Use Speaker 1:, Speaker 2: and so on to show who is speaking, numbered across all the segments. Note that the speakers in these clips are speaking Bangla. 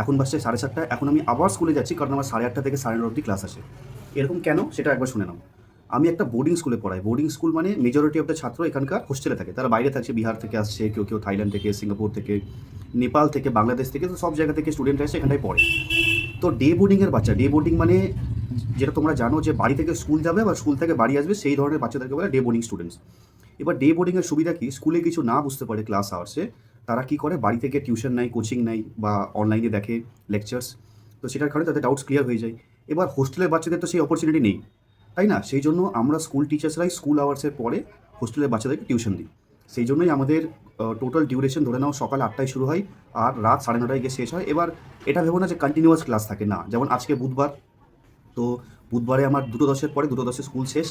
Speaker 1: এখন বাসছে 7:30, এখন আমি আবার স্কুলে যাচ্ছি কারণ আমার 8:30 থেকে 9:30 অবধি ক্লাস আছে। এরকম কেন সেটা একবার শুনে নাও। আমি একটা বোর্ডিং স্কুলে পড়াই। বোর্ডিং স্কুল মানে মেজরিটি অফ দ্য ছাত্র এখানকার হোস্টেলে থাকে। তারা বাইরে থাকছে, বিহার থেকে আসছে, কেউ থাইল্যান্ড থেকে, সিঙ্গাপুর থেকে, নেপাল থেকে, বাংলাদেশ থেকে, তো সব জায়গা থেকে স্টুডেন্ট এসে এখানটায় পড়ে। তো ডে বোর্ডিংয়ের বাচ্চা, ডে বোর্ডিং মানে যেটা তোমরা জানো যে বাড়ি থেকে স্কুল যাবে বা স্কুল থেকে বাড়ি আসবে, সেই ধরনের বাচ্চাদেরকে বলে ডে বোর্ডিং স্টুডেন্টস। এবার ডে বোর্ডিংয়ের সুবিধা কি, স্কুলে কিছু না বুঝতে পারে ক্লাস আওয়ার্সে, তারা কি করে বাড়ি থেকে টিউশন নেয়, কোচিং নেয় বা অনলাইনে দেখে লেকচার্স। তো সেটার কারণে তাদের ডাউটস ক্লিয়ার হয়ে যায়। এবার হোস্টেলের বাচ্চাদের তো সেই অপরচুনিটি নেই, তাই না? সেই জন্য আমরা স্কুল টিচার্সরাই স্কুল আওয়ার্সের পরে হোস্টেলের বাচ্চাদেরকে টিউশন দিই। সেই জন্যই আমাদের টোটাল ডিউরেশন ধরে নাও সকাল 8টায় শুরু হয় আর রাত 9:30টায় গিয়ে শেষ হয়। এবার এটা ভেবো না যে কন্টিনিউয়াস ক্লাস থাকে, না। যেমন আজকে বুধবার, তো বুধবারে আমার 2:10-এর পরে, 2:10-এ স্কুল শেষ,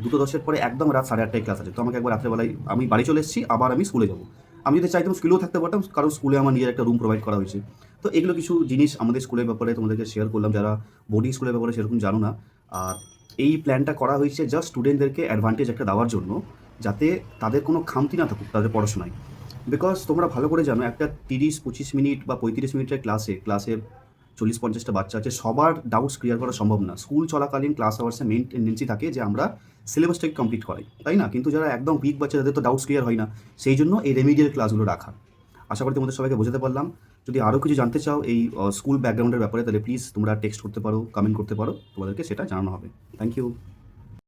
Speaker 1: 2:10-এর পরে একদম রাত 8:30টায় ক্লাস আছে। তো আমাকে একবার রাত্রেবেলায় আমি বাড়ি চলে এসেছি, আবার আমি স্কুলে যাবো। আমি যদি চাইতাম স্কুলেও থাকতে পারতাম, কারণ স্কুলে আমার নিজের একটা রুম প্রোভাইড করা হয়েছে। তো এগুলো কিছু জিনিস আমাদের স্কুলের ব্যাপারে তোমাদেরকে শেয়ার করলাম, যারা বোর্ডিং স্কুলের ব্যাপারে সেরকম জানো না। আর এই প্ল্যানটা করা হয়েছে জাস্ট স্টুডেন্টদেরকে অ্যাডভান্টেজ একটা দেওয়ার জন্য, যাতে তাদের কোনো খামতি না থাকুক তাদের পড়াশোনায়। বিকজ তোমরা ভালো করে জানো, একটা 30-25 মিনিট বা 35 মিনিটের ক্লাসের 40-50টা বাচ্চা আছে, সবার ডাউটস ক্লিয়ার করা সম্ভব না। স্কুল চলাকালীন ক্লাস আওয়ার্সে মেইন টেন্ডেন্সি থাকে যে আমরা সিলেবাসটাকে কমপ্লিট করাই, তাই না? কিন্তু যারা একদম উইক বাচ্চা, তাদের তো ডাউটস ক্লিয়ার হয় না। সেই জন্য এই রেমিডিয়াল ক্লাসগুলো রাখা। আশা করি তোমাদের সবাইকে বোঝাতে পারলাম। যদি আরও কিছু জানতে চাও এই স্কুল ব্যাকগ্রাউন্ডের ব্যাপারে, তাহলে প্লিজ তোমরা টেক্সট করতে পারো, কমেন্ট করতে পারো, তোমাদেরকে সেটা জানানো হবে। Thank you.